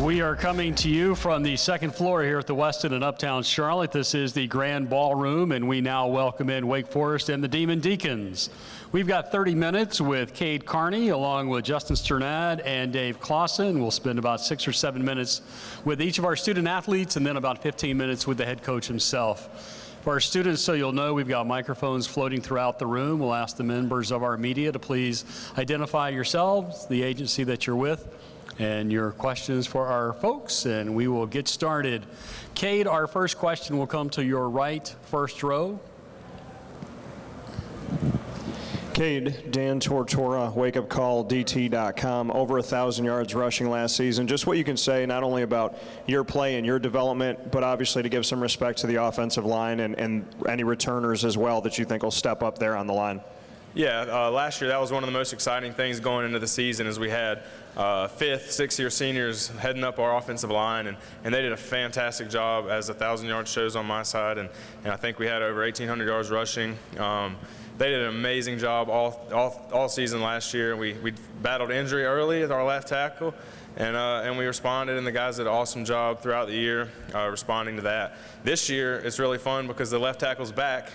We are coming to you from the second floor here at the Westin in Uptown Charlotte. This is the Grand Ballroom, and we now welcome in Wake Forest and the Demon Deacons. We've got 30 minutes with Cade Carney, along with Justin Surratt and Dave Clausen. We'll spend about 6 or 7 minutes with each of our student athletes, and then about 15 minutes with the head coach himself. For our students, so you'll know, we've got microphones floating throughout the room. We'll ask the members of our media to please identify yourselves, the agency that you're with, and your questions for our folks, and we will get started. Cade, our first question will come to your right, first row. Cade, Dan Tortora, wakeupcalldt.com, over 1,000 yards rushing last season. Just what you can say not only about your play and your development, but obviously to give some respect to the offensive line and any returners as well that you think will step up there on the line. Yeah, last year that was one of the most exciting things going into the season, as we had fifth, sixth-year seniors heading up our offensive line, and they did a fantastic job, as 1,000 yards shows on my side, and I think we had over 1,800 yards rushing. They did an amazing job all season last year. We battled injury early at our left tackle, and we responded, and the guys did an awesome job throughout the year responding to that. This year it's really fun because the left tackle's back.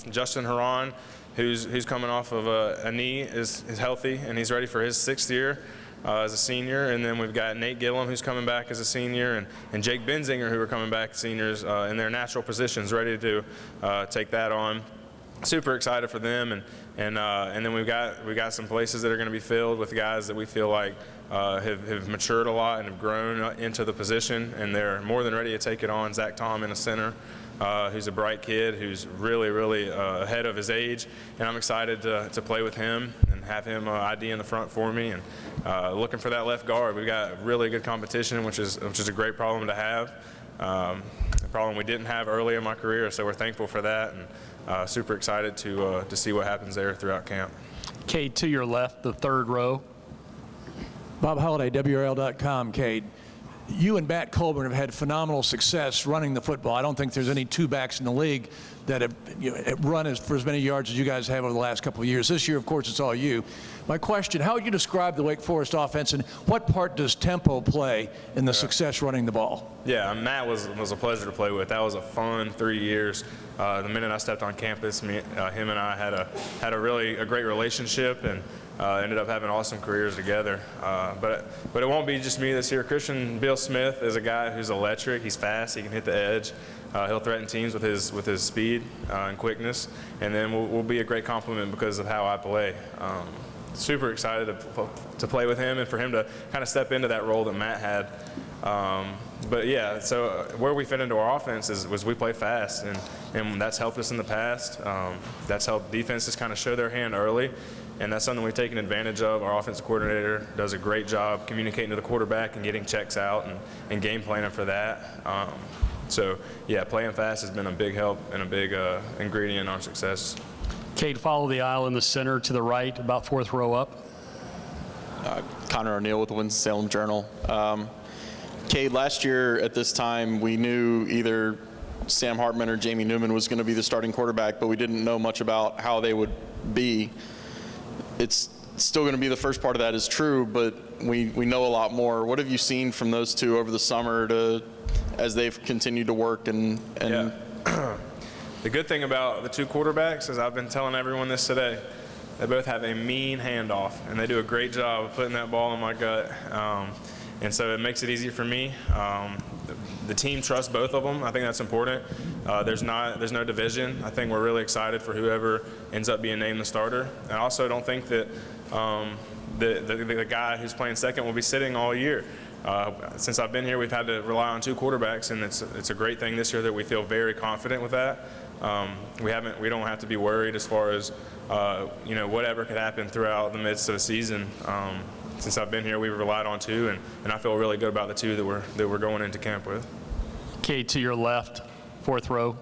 Justin Herron, who's coming off of a knee, is healthy, and he's ready for his 6th year as a senior. And then we've got Nate Gillum, who's coming back as a senior, and Jake Benzinger, who are coming back seniors in their natural positions, ready to take that on. Super excited for them, and then we've got some places that are going to be filled with guys that we feel like have matured a lot and have grown into the position, and they're more than ready to take it on. Zach Tom in a center, who's a bright kid, who's really ahead of his age, and I'm excited to play with him and have him ID in the front for me, and looking for that left guard. We've got really good competition, which is a great problem to have. A problem we didn't have early in my career, so we're thankful for that, and super excited to see what happens there throughout camp. Cade, to your left, the third row. Bob Holliday, WRL.com. Cade, you and Matt Colburn have had phenomenal success running the football. I don't think there's any two backs in the league that have run for as many yards as you guys have over the last couple of years. This year, of course, it's all you. My question, how would you describe the Wake Forest offense, and what part does tempo play in the success running the ball? Yeah, Matt was a pleasure to play with. That was a fun 3 years. The minute I stepped on campus, him and I had a great relationship, and ended up having awesome careers together. But it won't be just me this year. Christian Bill Smith is a guy who's electric. He's fast. He can hit the edge. He'll threaten teams with his speed and quickness, and then we'll be a great complement because of how I play. Super excited to play with him and for him to kind of step into that role that Matt had. But yeah, so where we fit into our offense was we play fast, and that's helped us in the past. That's helped defenses kind of show their hand early, and that's something we've taken advantage of. Our offensive coordinator does a great job communicating to the quarterback and getting checks out and game planning for that. So yeah, playing fast has been a big help and a big ingredient in our success. Cade, follow the aisle in the center to the right, about fourth row up. Conor O'Neill with the Winston-Salem Journal. Cade, last year at this time, we knew either Sam Hartman or Jamie Newman was going to be the starting quarterback, but we didn't know much about how they would be. It's still going to be the first part of that is true, but we know a lot more. What have you seen from those two over the summer as they've continued to work and Yeah. The good thing about the two quarterbacks is I've been telling everyone this today. They both have a mean handoff, and they do a great job of putting that ball in my gut. And so it makes it easier for me. The team trusts both of them. I think that's important. There's no division. I think we're really excited for whoever ends up being named the starter. And I also don't think that the guy who's playing second will be sitting all year. Since I've been here, we've had to rely on two quarterbacks, and it's a great thing this year that we feel very confident with that. We don't have to be worried as far as whatever could happen throughout the midst of the season. since I've been here, we've relied on two, and I feel really good about the two that we're going into camp with. Cade, to your left, fourth row.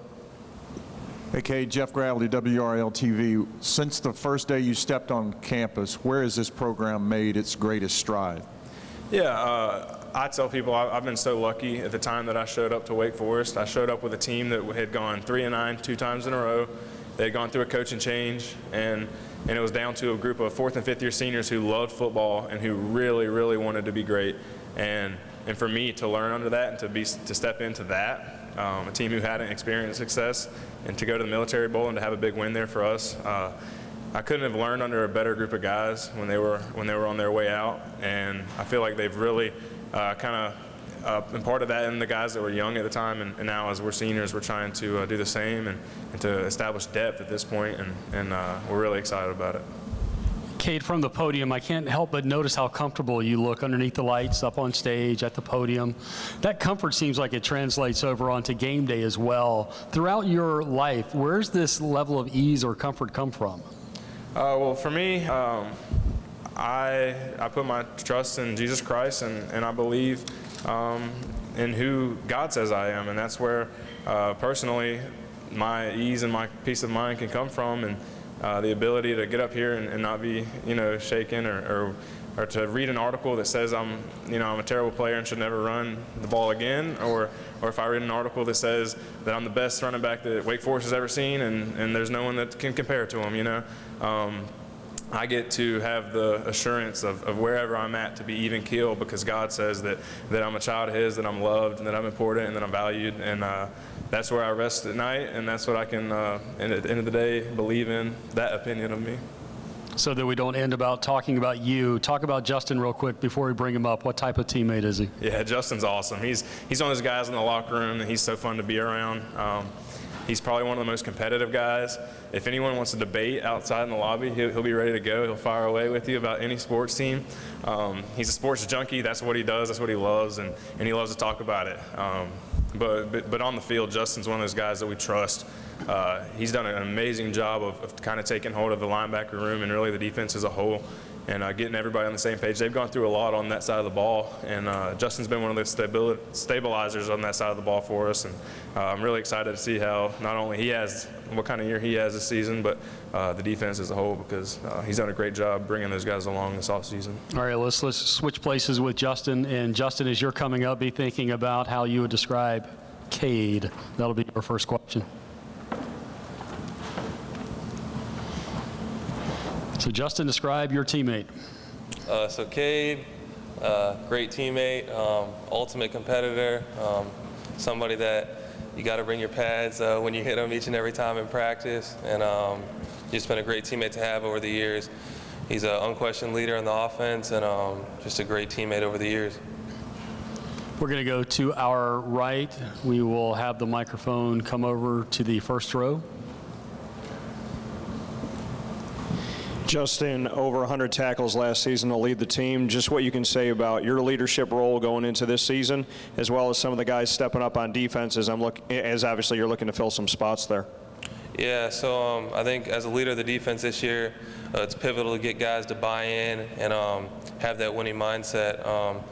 Hey, Cade, Jeff Gravely, WRL-TV. Since the first day you stepped on campus, where has this program made its greatest stride? Yeah, I tell people I've been so lucky at the time that I showed up to Wake Forest. I showed up with a team that had gone 3-9 2 times in a row. They had gone through a coaching change, and it was down to a group of 4th and 5th year seniors who loved football and who really, really wanted to be great. And for me to learn under that and to step into that, a team who hadn't experienced success, and to go to the Military Bowl and to have a big win there for us, I couldn't have learned under a better group of guys when they were on their way out. And I feel like they've really kind of been part of that in the guys that were young at the time, and now as we're seniors, we're trying to do the same and to establish depth at this point, and we're really excited about it. Cade, from the podium, I can't help but notice how comfortable you look underneath the lights, up on stage, at the podium. That comfort seems like it translates over onto game day as well. Throughout your life, where's this level of ease or comfort come from? Well, for me, I put my trust in Jesus Christ, and I believe in who God says I am, and that's where personally my ease and my peace of mind can come from, and the ability to get up here and not be, shaken, or to read an article that says I'm a terrible player and should never run the ball again, or if I read an article that says that I'm the best running back that Wake Forest has ever seen, and there's no one that can compare to him, I get to have the assurance of wherever I'm at to be even keel, because God says that I'm a child of His, that I'm loved, and that I'm important, and that I'm valued, and that's where I rest at night, and that's what I can, at the end of the day, believe in that opinion of me. So that we don't end about talking about you, talk about Justin real quick before we bring him up. What type of teammate is he? Yeah, Justin's awesome. He's one of those guys in the locker room, and he's so fun to be around. He's probably one of the most competitive guys. If anyone wants to debate outside in the lobby, he'll be ready to go. He'll fire away with you about any sports team. He's a sports junkie. That's what he does. That's what he loves, and he loves to talk about it. But on the field, Justin's one of those guys that we trust. He's done an amazing job of kind of taking hold of the linebacker room and really the defense as a whole, and getting everybody on the same page. They've gone through a lot on that side of the ball, and Justin's been one of the stabilizers on that side of the ball for us, and I'm really excited to see how not only what kind of year he has this season, but the defense as a whole, because he's done a great job bringing those guys along this offseason. All right, let's switch places with Justin. And Justin, as you're coming up, be thinking about how you would describe Cade. That'll be your first question. So Justin, describe your teammate. So Cade, great teammate, ultimate competitor, somebody that you got to bring your pads when you hit them each and every time in practice, and just been a great teammate to have over the years. He's an unquestioned leader in the offense, and just a great teammate over the years. We're going to go to our right. We will have the microphone come over to the first row. Justin, over 100 tackles last season to lead the team. Just what you can say about your leadership role going into this season, as well as some of the guys stepping up on defense, as obviously you're looking to fill some spots there. Yeah, so I think as a leader of the defense this year, it's pivotal to get guys to buy in and have that winning mindset.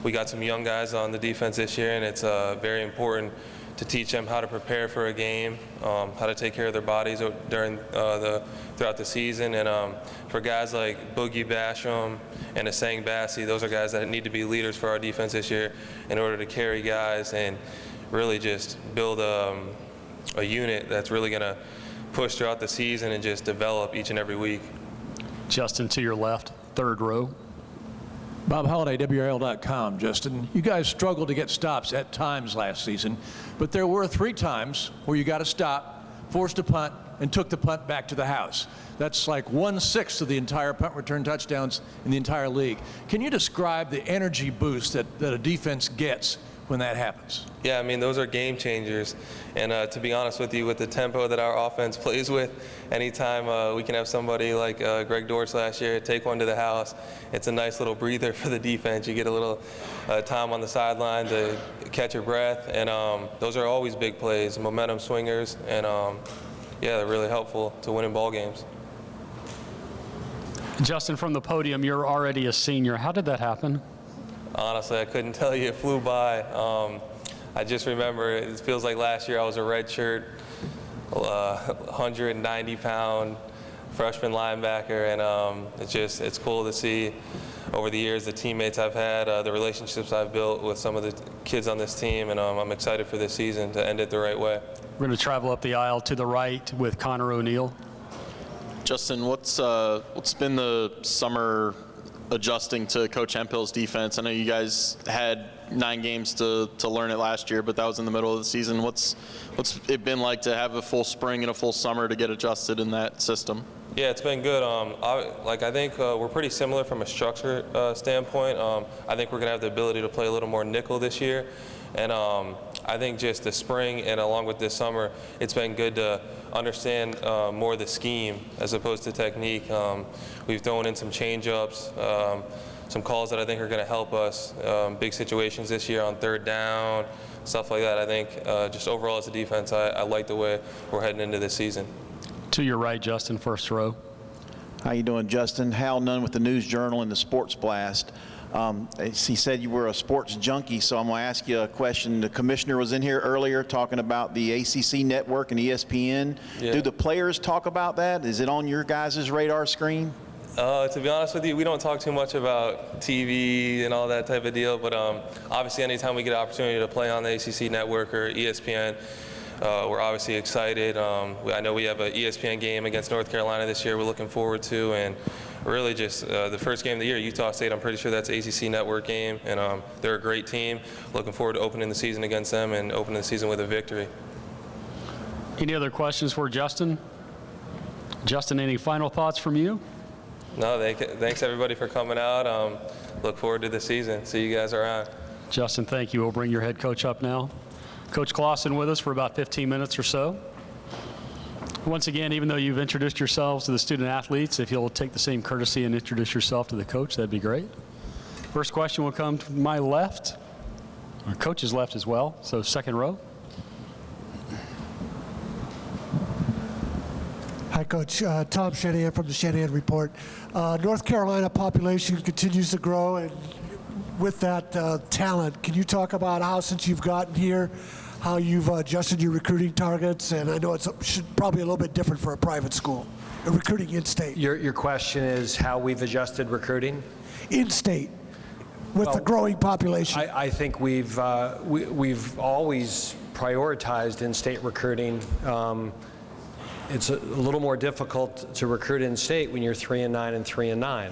We got some young guys on the defense this year, and it's very important to teach them how to prepare for a game, how to take care of their bodies throughout the season. And for guys like Boogie Basham and Asang Bassi, those are guys that need to be leaders for our defense this year in order to carry guys and really just build a unit that's really going to push throughout the season and just develop each and every week. Justin, to your left, third row. Bob Holliday, WRL.com. Justin, you guys struggled to get stops at times last season, but there were 3 times where you got a stop, forced a punt, and took the punt back to the house. That's like 1/6 of the entire punt return touchdowns in the entire league. Can you describe the energy boost that a defense gets when that happens? Yeah, I mean, those are game changers. And to be honest with you, with the tempo that our offense plays with, anytime we can have somebody like Greg Dortch last year take one to the house, it's a nice little breather for the defense. You get a little time on the sideline to catch your breath. And those are always big plays, momentum swingers. And yeah, they're really helpful to winning ball games. Justin, from the podium, you're already a senior. How did that happen? Honestly, I couldn't tell you. It flew by. I just remember it feels like last year I was a redshirt, 190-pound freshman linebacker, and it's cool to see over the years the teammates I've had, the relationships I've built with some of the kids on this team, and I'm excited for this season to end it the right way. We're going to travel up the aisle to the right with Conor O'Neill. Justin, what's been the summer adjusting to Coach Hemphill's defense? I know you guys had 9 games to learn it last year, but that was in the middle of the season. What's it been like to have a full spring and a full summer to get adjusted in that system? Yeah, it's been good. I think we're pretty similar from a structure standpoint. I think we're going to have the ability to play a little more nickel this year. And I think just the spring and along with this summer, it's been good to understand more of the scheme as opposed to technique. We've thrown in some change-ups, some calls that I think are going to help us. Big situations this year on 3rd down, stuff like that. I think just overall as a defense, I like the way we're heading into this season. To your right, Justin, first row. How you doing, Justin? Hal Nunn with the News Journal and the Sports Blast. He said you were a sports junkie, so I'm going to ask you a question. The commissioner was in here earlier talking about the ACC network and ESPN. Yeah. Do the players talk about that? Is it on your guys' radar screen? To be honest with you, we don't talk too much about TV and all that type of deal, but obviously anytime we get an opportunity to play on the ACC network or ESPN, we're obviously excited. I know we have an ESPN game against North Carolina this year we're looking forward to, and really just the first game of the year, Utah State, I'm pretty sure that's an ACC network game, and they're a great team. Looking forward to opening the season against them and opening the season with a victory. Any other questions for Justin? Justin, any final thoughts from you? No, thanks everybody for coming out. Look forward to the season. See you guys around. Justin, thank you. We'll bring your head coach up now. Coach Clausen with us for about 15 minutes or so. Once again, even though you've introduced yourselves to the student athletes, if you'll take the same courtesy and introduce yourself to the coach, that'd be great. First question will come to my left, our coach's left as well, so second row. Hi, Coach. Tom Shanahan from the Shanahan Report. North Carolina population continues to grow, and with that talent, can you talk about how, since you've gotten here, how you've adjusted your recruiting targets? And I know it's probably a little bit different for a private school, recruiting in-state. Your question is how we've adjusted recruiting? In-state, with the growing population. I think we've always prioritized in-state recruiting. It's a little more difficult to recruit in-state when you're 3-9 and 3-9.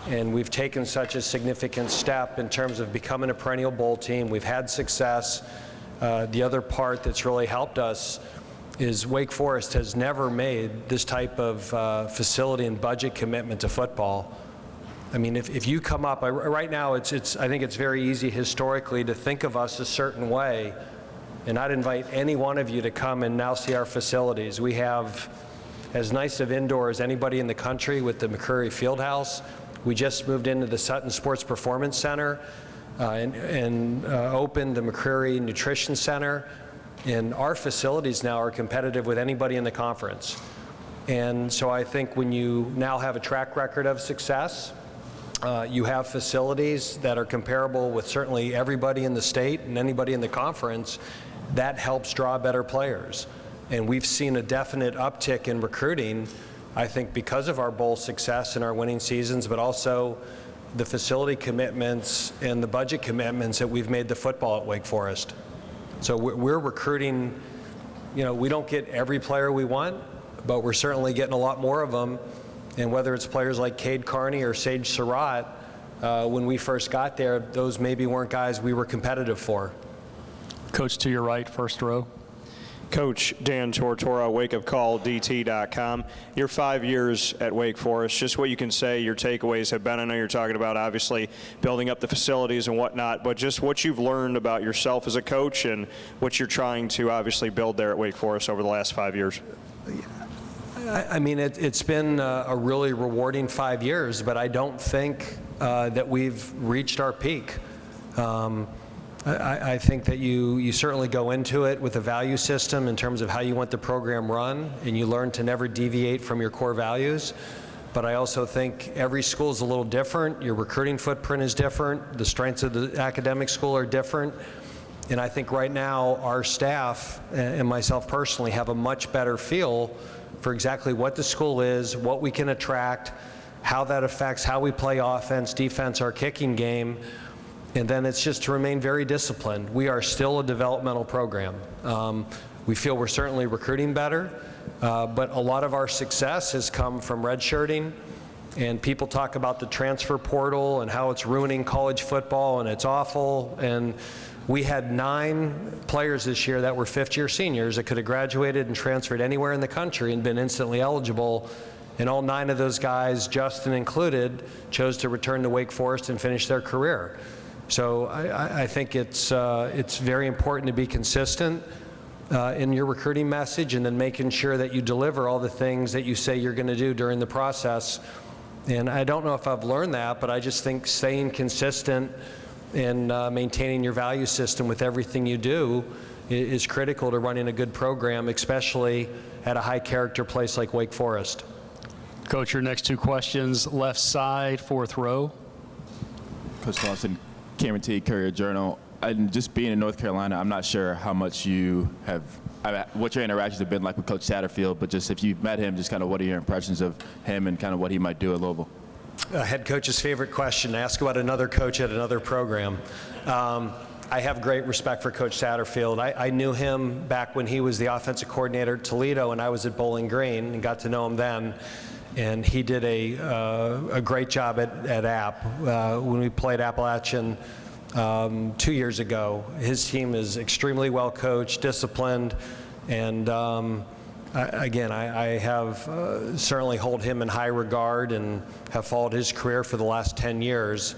And we've taken such a significant step in terms of becoming a perennial bowl team. We've had success. The other part that's really helped us is Wake Forest has never made this type of facility and budget commitment to football. I mean, if you come up, right now I think it's very easy historically to think of us a certain way. And I'd invite any one of you to come and now see our facilities. We have as nice of indoor as anybody in the country with the McCurry Fieldhouse. We just moved into the Sutton Sports Performance Center and opened the McCurry Nutrition Center. And our facilities now are competitive with anybody in the conference. And so I think when you now have a track record of success, you have facilities that are comparable with certainly everybody in the state and anybody in the conference, that helps draw better players. And we've seen a definite uptick in recruiting, I think because of our bowl success and our winning seasons, but also the facility commitments and the budget commitments that we've made to football at Wake Forest. So we're recruiting, you know, we don't get every player we want, but we're certainly getting a lot more of them. And whether it's players like Cade Carney or Sage Surratt, when we first got there, those maybe weren't guys we were competitive for. Coach, to your right, first row. Coach Dan Tortora, wakeupcalldt.com. Your 5 years at Wake Forest, just what you can say your takeaways have been. I know you're talking about obviously building up the facilities and whatnot, but just what you've learned about yourself as a coach and what you're trying to obviously build there at Wake Forest over the last 5 years. I mean, it's been a really rewarding 5 years, but I don't think that we've reached our peak. I think that you certainly go into it with a value system in terms of how you want the program run, and you learn to never deviate from your core values. but I also think every school is a little different. Your recruiting footprint is different. The strengths of the academic school are different. And I think right now our staff and myself personally have a much better feel for exactly what the school is, what we can attract, how that affects how we play offense, defense, our kicking game. And then it's just to remain very disciplined. We are still a developmental program. We feel we're certainly recruiting better, but a lot of our success has come from redshirting. And people talk about the transfer portal and how it's ruining college football and it's awful. And we had 9 players this year that were fifth-year seniors that could have graduated and transferred anywhere in the country and been instantly eligible. And all 9 of those guys, Justin included, chose to return to Wake Forest and finish their career. So I think it's very important to be consistent in your recruiting message, and then making sure that you deliver all the things that you say you're going to do during the process. And I don't know if I've learned that, but I just think staying consistent and maintaining your value system with everything you do is critical to running a good program, especially at a high character place like Wake Forest. Coach, your next 2 questions, left side, 4th row. Coach Lawson, Cameron T, Courier-Journal. And just being in North Carolina, I'm not sure how much you have, what your interactions have been like with Coach Satterfield, but just if you've met him, just kind of what are your impressions of him and kind of what he might do at Louisville? Head coach's favorite question, ask about another coach at another program. I have great respect for Coach Satterfield. I knew him back when he was the offensive coordinator at Toledo and I was at Bowling Green, and got to know him then. And he did a great job at App. When we played Appalachian 2 years ago, his team is extremely well coached, disciplined, and I have certainly hold him in high regard and have followed his career for the last 10 years.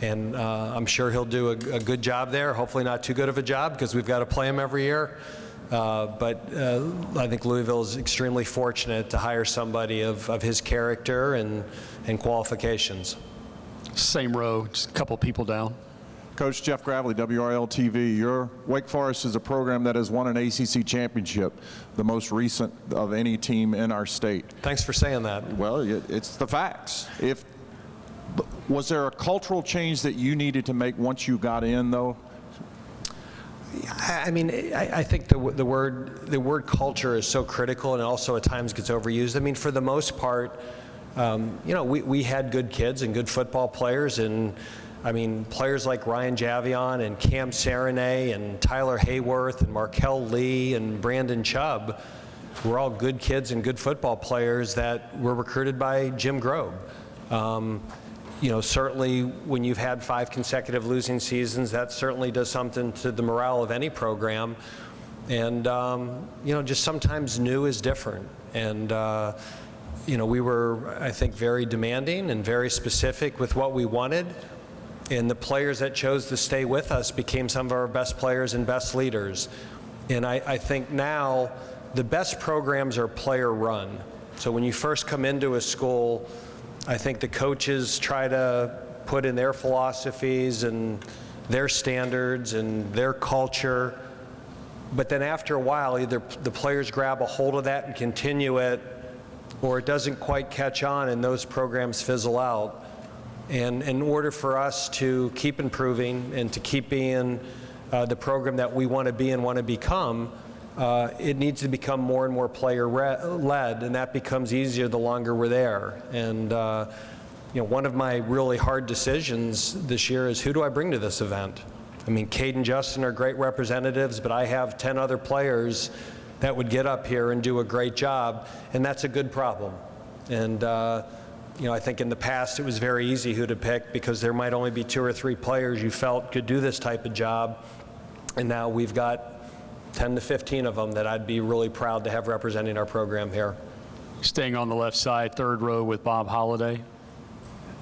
And I'm sure he'll do a good job there, hopefully not too good of a job because we've got to play him every year. But I think Louisville is extremely fortunate to hire somebody of his character and qualifications. Same row, just a couple people down. Coach Jeff Gravely, WRL-TV. Your Wake Forest is a program that has won an ACC championship, the most recent of any team in our state. Thanks for saying that. Well, it's the facts. Was there a cultural change that you needed to make once you got in, though? I mean, I think the word culture is so critical, and also at times gets overused. I mean, for the most part, we had good kids and good football players, and I mean, players like Ryan Javion and Cam Serenay and Tyler Hayworth and Markel Lee and Brandon Chubb were all good kids and good football players that were recruited by Jim Grobe. Certainly when you've had 5 consecutive losing seasons, that certainly does something to the morale of any program. And, just sometimes new is different. And, we were, I think, very demanding and very specific with what we wanted. And the players that chose to stay with us became some of our best players and best leaders. And I think now the best programs are player run. So when you first come into a school, I think the coaches try to put in their philosophies and their standards and their culture. But then after a while, either the players grab a hold of that and continue it, or it doesn't quite catch on and those programs fizzle out. And in order for us to keep improving and to keep being the program that we want to be and want to become, it needs to become more and more player-led, and that becomes easier the longer we're there. And one of my really hard decisions this year is, who do I bring to this event? I mean, Cade and Justin are great representatives, but I have 10 other players that would get up here and do a great job, and that's a good problem. And I think in the past it was very easy who to pick because there might only be 2 or 3 players you felt could do this type of job, and now we've got 10 to 15 of them that I'd be really proud to have representing our program here. Staying on the left side, 3rd row with Bob Holliday.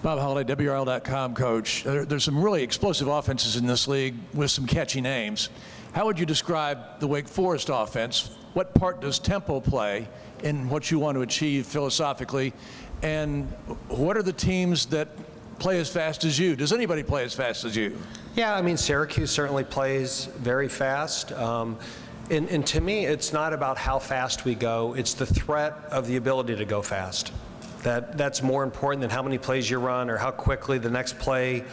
Bob Holliday, WRL.com coach. There's some really explosive offenses in this league with some catchy names. How would you describe the Wake Forest offense? What part does tempo play in what you want to achieve philosophically? And what are the teams that play as fast as you? Does anybody play as fast as you? Yeah, I mean, Syracuse certainly plays very fast. And to me, it's not about how fast we go. It's the threat of the ability to go fast. That's more important than how many plays you run or how quickly the next play,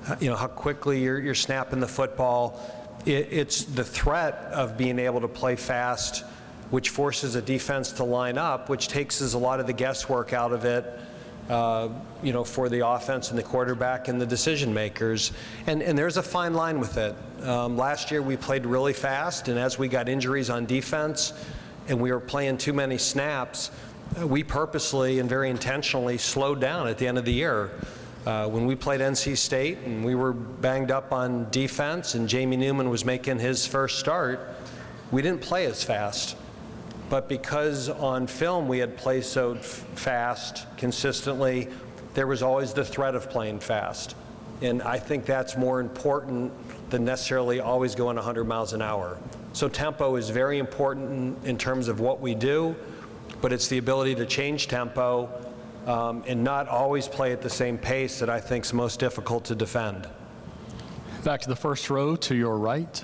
how quickly you're snapping the football. It's the threat of being able to play fast, which forces a defense to line up, which takes a lot of the guesswork out of it, for the offense and the quarterback and the decision makers. And there's a fine line with it. Last year we played really fast, and as we got injuries on defense and we were playing too many snaps, we purposely and very intentionally slowed down at the end of the year. When we played NC State and we were banged up on defense and Jamie Newman was making his first start, we didn't play as fast. But because on film we had played so fast consistently, there was always the threat of playing fast. And I think that's more important than necessarily always going 100 miles an hour. So tempo is very important in terms of what we do, but it's the ability to change tempo and not always play at the same pace that I think is most difficult to defend. Back to the first row to your right.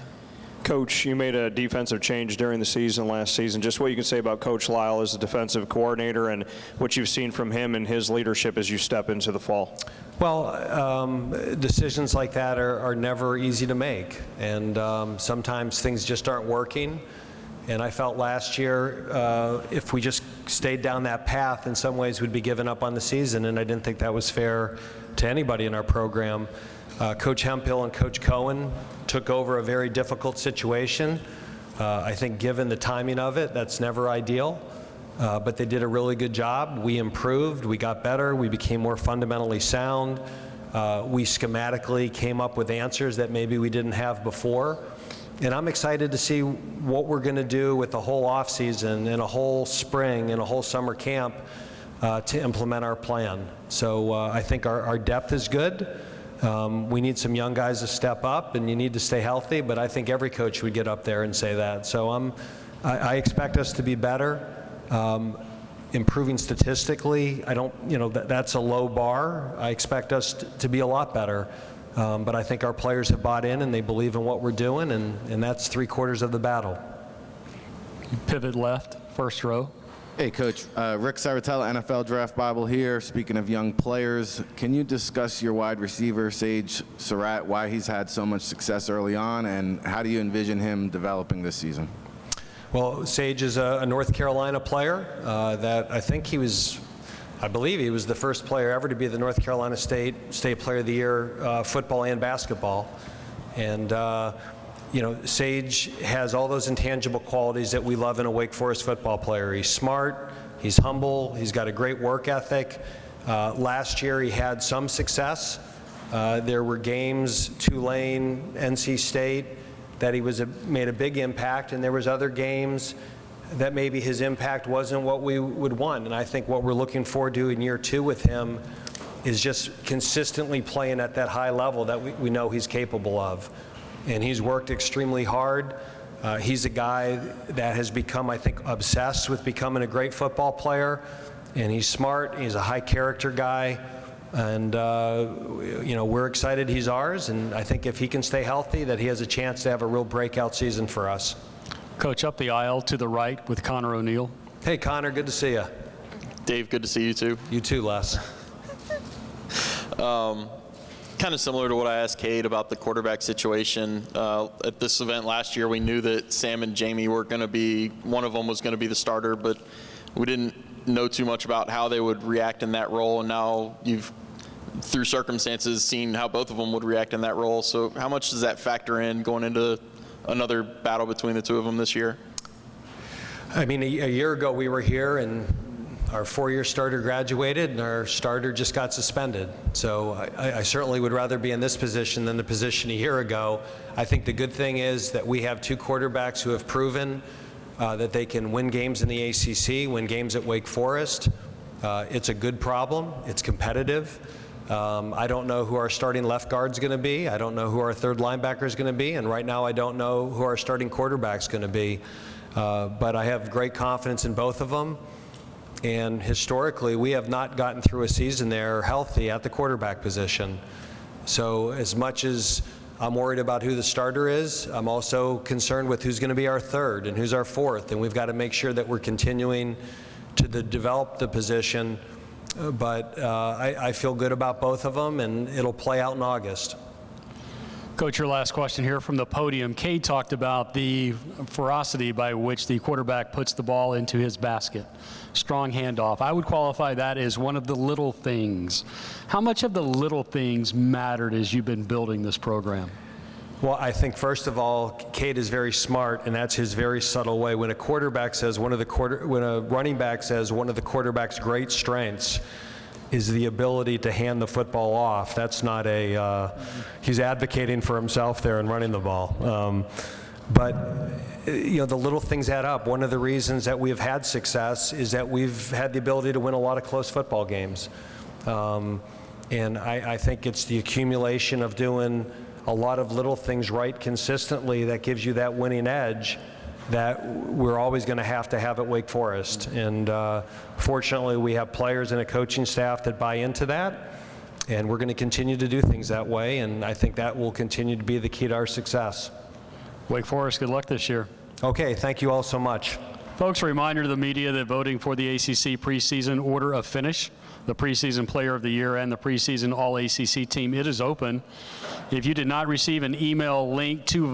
Coach, you made a defensive change during the season last season. Just what you can say about Coach Lyle as a defensive coordinator and what you've seen from him and his leadership as you step into the fall. Well, decisions like that are never easy to make, and sometimes things just aren't working. And I felt last year, if we just stayed down that path, in some ways we'd be giving up on the season, and I didn't think that was fair to anybody in our program. Coach Hemphill and Coach Cohen took over a very difficult situation. I think given the timing of it, that's never ideal, but they did a really good job. We improved, we got better, we became more fundamentally sound. We schematically came up with answers that maybe we didn't have before. And I'm excited to see what we're going to do with the whole offseason and a whole spring and a whole summer camp to implement our plan. So I think our depth is good. We need some young guys to step up, and you need to stay healthy, but I think every coach would get up there and say that. So I expect us to be better. Improving statistically, I don't, that's a low bar. I expect us to be a lot better. But I think our players have bought in and they believe in what we're doing, and that's 3/4 of the battle. Pivot left, first row. Hey, Coach. Rick Saratella, NFL Draft Bible here. Speaking of young players, can you discuss your wide receiver, Sage Surratt, why he's had so much success early on, and how do you envision him developing this season? Well, Sage is a North Carolina player that I believe he was the first player ever to be the North Carolina State Player of the Year, football and basketball. And, Sage has all those intangible qualities that we love in a Wake Forest football player. He's smart, he's humble, he's got a great work ethic. Last year he had some success. There were games, Tulane, NC State, that he made a big impact, and there was other games that maybe his impact wasn't what we would want. And I think what we're looking forward to in year 2 with him is just consistently playing at that high level that we know he's capable of. And he's worked extremely hard. He's a guy that has become, I think, obsessed with becoming a great football player. And he's smart, he's a high character guy. And, we're excited he's ours. And I think if he can stay healthy, that he has a chance to have a real breakout season for us. Coach, up the aisle to the right with Conor O'neill. Hey, Conor, good to see you. Dave, good to see you too. You too, Les. Kind of similar to what I asked Cade about the quarterback situation. At this event last year, we knew that Sam and Jamie were going to be, one of them was going to be the starter, but we didn't know too much about how they would react in that role. And now you've, through circumstances, seen how both of them would react in that role. So how much does that factor in going into another battle between the two of them this year? I mean, a year ago we were here and our 4-year starter graduated and our starter just got suspended. So I certainly would rather be in this position than the position a year ago. I think the good thing is that we have 2 quarterbacks who have proven that they can win games in the ACC, win games at Wake Forest. It's a good problem. It's competitive. I don't know who our starting left guard's going to be. I don't know who our third linebacker is going to be. And right now I don't know who our starting quarterback's going to be. But I have great confidence in both of them. And historically, we have not gotten through a season there healthy at the quarterback position. So as much as I'm worried about who the starter is, I'm also concerned with who's going to be our third and who's our fourth. And we've got to make sure that we're continuing to develop the position But I feel good about both of them, and it'll play out in August. Coach, your last question here from the podium. Cade talked about the ferocity by which the quarterback puts the ball into his basket. Strong handoff. I would qualify that as one of the little things. How much of the little things mattered as you've been building this program? Well, I think first of all, Cade is very smart, and that's his very subtle way. When a quarterback says when a running back says one of the quarterback's great strengths is the ability to hand the football off, that's not he's advocating for himself there and running the ball. But the little things add up. One of the reasons that we have had success is that we've had the ability to win a lot of close football games. And I think it's the accumulation of doing a lot of little things right consistently that gives you that winning edge that we're always going to have at Wake Forest. And fortunately, we have players and a coaching staff that buy into that, and we're going to continue to do things that way, and I think that will continue to be the key to our success. Wake Forest, good luck this year. Okay, thank you all so much. Folks, a reminder to the media that voting for the ACC preseason order of finish, the preseason player of the year, and the preseason all-ACC team, it is open. If you did not receive an email link to